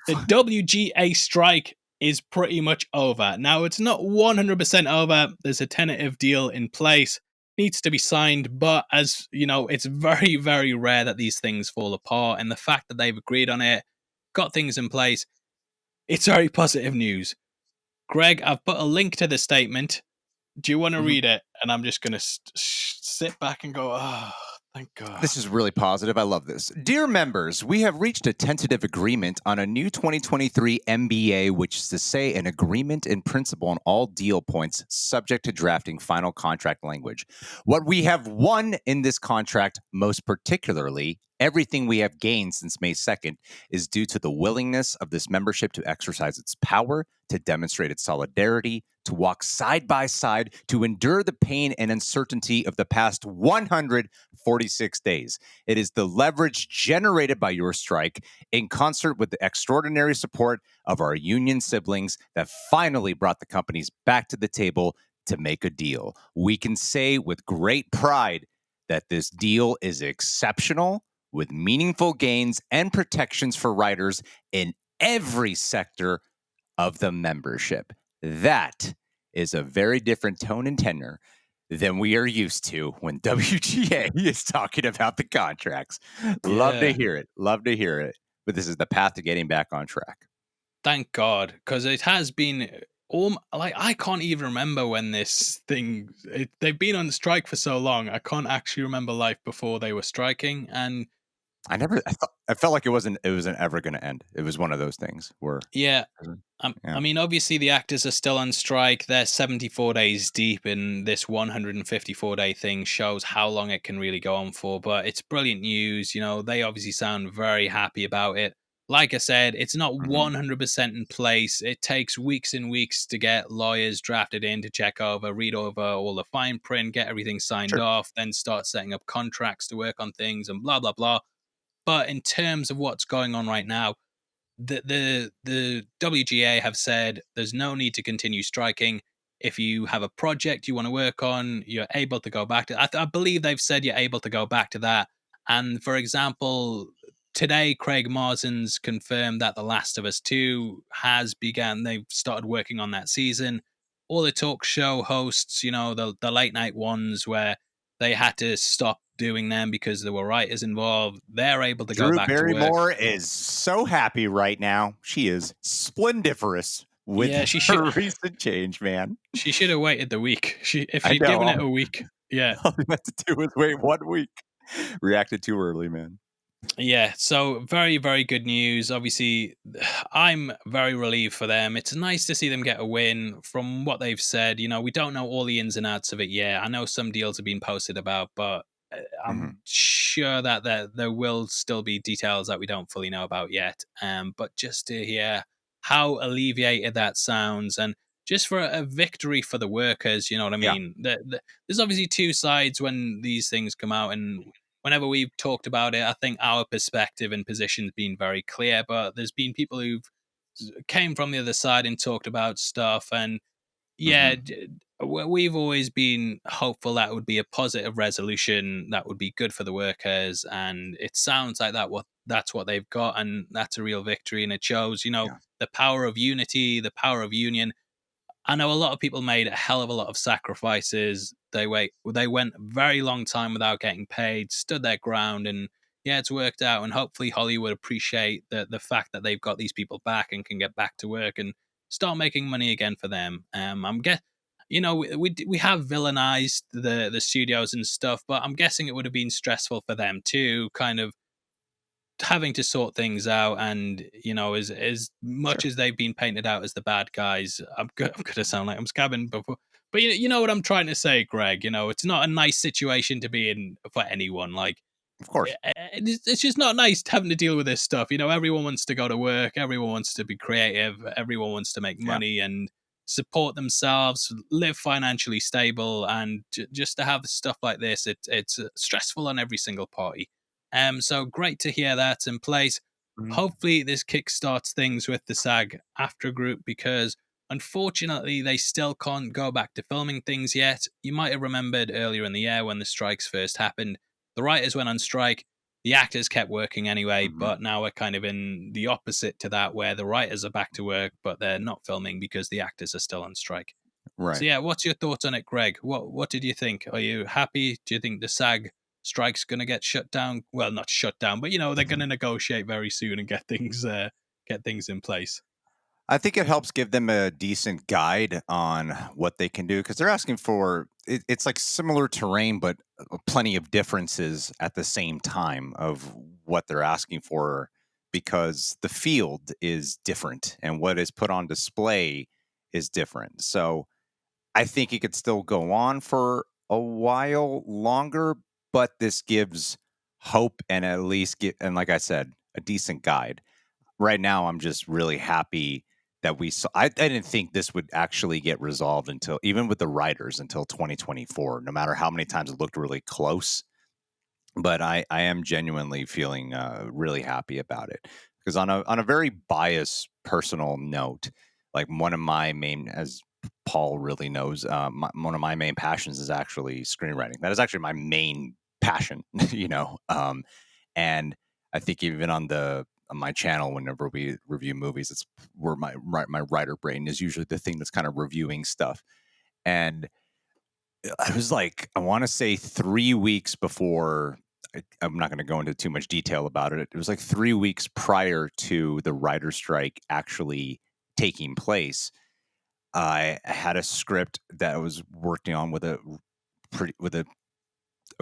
the WGA strike is pretty much over. Now, it's not 100% over. There's a tentative deal in place, needs to be signed, but as you know, it's very, very rare that these things fall apart. And the fact that they've agreed on it, got things in place, it's very positive news. Greg, I've put a link to the statement. Do you want to read it? And I'm just going to sit back and go, oh, thank God. This is really positive. I love this. Dear members, we have reached a tentative agreement on a new 2023 MBA, which is to say an agreement in principle on all deal points subject to drafting final contract language. What we have won in this contract, most particularly, everything we have gained since May 2nd, is due to the willingness of this membership to exercise its power, to demonstrate its solidarity, to walk side by side, to endure the pain and uncertainty of the past 146 days. It is the leverage generated by your strike in concert with the extraordinary support of our union siblings that finally brought the companies back to the table to make a deal. We can say with great pride that this deal is exceptional, with meaningful gains and protections for riders in every sector of the membership. That is a very different tone and tenor than we are used to when WGA is talking about the contracts. Yeah. Love to hear it. Love to hear it. But this is the path to getting back on track. Thank God, because it has been like I can't even remember when this thing. They've been on strike for so long. I can't actually remember life before they were striking, and I felt like it wasn't ever going to end. It was one of those things where I mean, obviously the actors are still on strike. They're 74 days deep in this 154-day thing. Shows how long it can really go on for. But it's brilliant news. You know, they obviously sound very happy about it. Like I said, it's not 100% in place. It takes weeks and weeks to get lawyers drafted in to check over, read over all the fine print, get everything signed off, then start setting up contracts to work on things and blah, blah, blah. But in terms of what's going on right now, the WGA have said there's no need to continue striking. If you have a project you want to work on, you're able to go back to. I believe they've said you're able to go back to that. And for example, today Craig Marsden's confirmed that The Last of Us 2 has begun. They've started working on that season. All the talk show hosts, you know, the late night ones where they had to stop doing them because there were writers involved, they're able to go back to work. Drew Barrymore is so happy right now. She is splendiferous with her recent change, man. She should have waited the week. If she'd given it a week, all we had to do was wait 1 week. Reacted too early, man. Yeah, so very, very good news. Obviously, I'm very relieved for them. It's nice to see them get a win. From what they've said, you know, we don't know all the ins and outs of it yet. I know some deals have been posted about, but I'm sure that there will still be details that we don't fully know about yet. But just to hear how alleviated that sounds, and just for a victory for the workers, you know what I mean? There's obviously two sides when these things come out, and whenever we've talked about it, I think our perspective and position has been very clear, but there's been people who've came from the other side and talked about stuff. And we've always been hopeful that would be a positive resolution that would be good for the workers. And it sounds like that's what they've got. And that's a real victory. And it shows, you know, the power of unity, the power of union. I know a lot of people made a hell of a lot of sacrifices. They went a very long time without getting paid, stood their ground, and it's worked out. And hopefully Hollywood appreciate the fact that they've got these people back and can get back to work and start making money again for them. We have villainized the studios and stuff, but I'm guessing it would have been stressful for them too, kind of having to sort things out. And you know, as much as they've been painted out as the bad guys, I'm gonna sound like I'm scabbing before, but you know what I'm trying to say, Greg. You know, it's not a nice situation to be in for anyone. Like, of course, it's just not nice having to deal with this stuff. You know, everyone wants to go to work, everyone wants to be creative, everyone wants to make money and support themselves, live financially stable, and just to have stuff like this, it's stressful on every single party. So great to hear that's in place. Hopefully this kickstarts things with the SAG-AFTRA group, because unfortunately they still can't go back to filming things yet. You might have remembered earlier in the year when the strikes first happened, the writers went on strike. the actors kept working anyway, Mhm. but now we're kind of in the opposite to that, where the writers are back to work, but they're not filming because the actors are still on strike. So Right. yeah, what's your thoughts on it, Greg? What did you think? Are you happy? Do you think the SAG strike's going to get shut down? Well, not shut down, but they're going to negotiate very soon and get things in place. I think it helps give them a decent guide on what they can do because they're asking for it's like similar terrain, but plenty of differences at the same time of what they're asking for because the field is different and what is put on display is different. So I think it could still go on for a while longer, but this gives hope and at least get, and like I said, a decent guide. Right now, I'm just really happy that we saw. I didn't think this would actually get resolved until, even with the writers, until 2024. No matter how many times it looked really close, but I am genuinely feeling really happy about it because on a very biased personal note, like one of my main, as Paul really knows, one of my main passions is actually screenwriting. That is actually my main passion, and I think even on my channel, whenever we review movies, it's where my writer brain is usually the thing that's kind of reviewing stuff. And I was like, I want to say 3 weeks before. I'm not going to go into too much detail about it. It was like 3 weeks prior to the writer's strike actually taking place. I had a script that I was working on with a pretty with a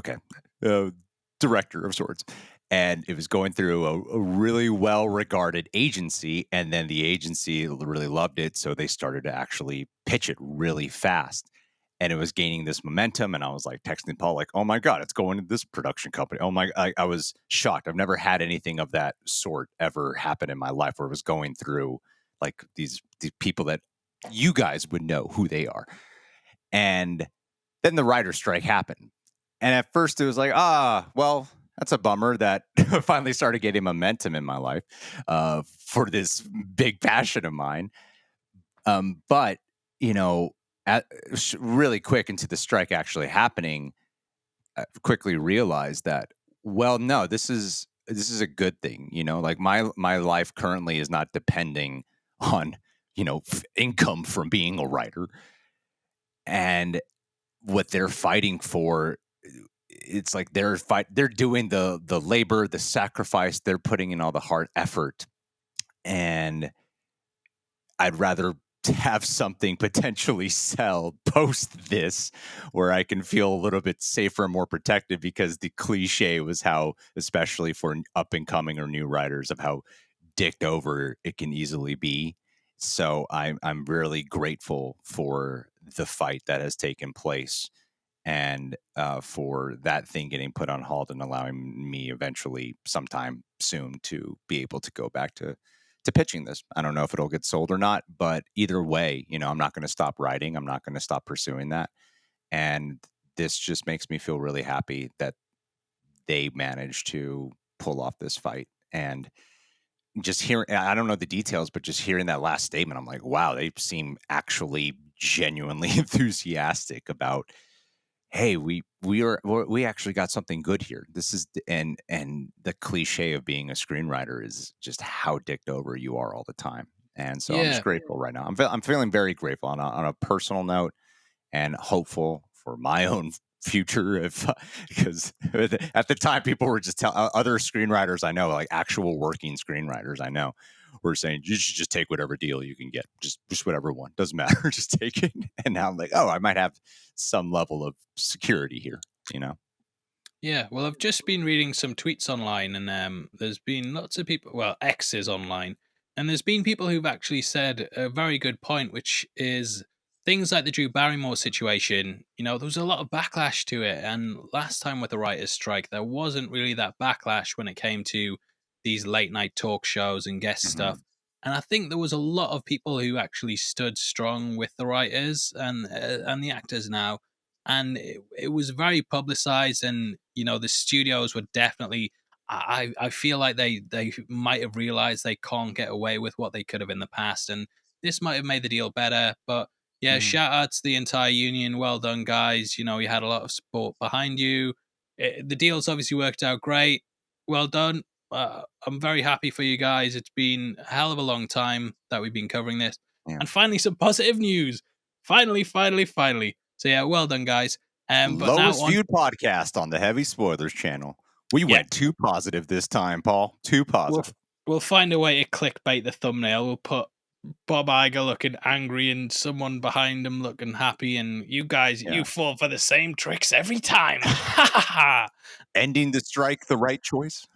okay, uh, director of sorts, and it was going through a really well regarded agency, and then the agency really loved it, so they started to actually pitch it really fast, and it was gaining this momentum. And I was like texting Paul, like, "Oh my god, it's going to this production company." Oh my, I was shocked. I've never had anything of that sort ever happen in my life, where it was going through like these people that you guys would know who they are, and then the writer's strike happened. And at first it was like, well, that's a bummer that finally started getting momentum in my life for this big passion of mine. But, you know, really quick into the strike actually happening, I quickly realized that, well, no, this is a good thing. Like my life currently is not depending on, income from being a writer. And what they're fighting for, it's like they're doing the labor, the sacrifice, they're putting in all the hard effort, and I'd rather have something potentially sell post this where I can feel a little bit safer and more protected, because the cliche was how, especially for up and coming or new writers, of how dicked over it can easily be. So I'm really grateful for the fight that has taken place, and for that thing getting put on hold and allowing me eventually sometime soon to be able to go back to pitching this. I don't know if it'll get sold or not, but either way, I'm not going to stop writing. I'm not going to stop pursuing that. And this just makes me feel really happy that they managed to pull off this fight. And just hearing, I don't know the details, but just hearing that last statement, I'm like, wow, they seem actually genuinely enthusiastic about, hey, we actually got something good here. This is and the cliche of being a screenwriter is just how dicked over you are all the time. And so I'm just Yeah, grateful right now. I'm feeling very grateful on a personal note, and hopeful for my own future, if because at the time people were just telling other screenwriters I know, like actual working screenwriters I know, were saying you should just take whatever deal you can get, just whatever one, doesn't matter, just take it. And now I'm like, oh, I might have some level of security here, you know. yeah. Well, I've just been reading some tweets online, and there's been lots of people, well, X's online, and there's been people who've actually said a very good point, which is things like the Drew Barrymore situation. There was a lot of backlash to it, and last time with the writers' strike, there wasn't really that backlash when it came to these late night talk shows and guest stuff. Hmm. And I think there was a lot of people who actually stood strong with the writers and the actors now, and it was very publicized. And the studios were definitely, I feel like they might have realized they can't get away with what they could have in the past, and this might have made the deal better. But yeah, Hmm. shout out to the entire union. Well done, guys. You had a lot of support behind you. The deal's obviously worked out great. well done. I'm very happy for you guys. It's been a hell of a long time that we've been covering this, Yeah. and finally some positive news. Finally, finally, finally. So yeah, well done, guys. But now Lowest on, viewed podcast on the Heavy Spoilers channel. We yeah, went too positive this time, Paul. Too we'll positive. we'll find a way to clickbait the thumbnail. We'll put Bob Iger looking angry and someone behind him looking happy, and you guys, Yeah. you fall for the same tricks every time. Ha ha ha! Ending the strike the right choice?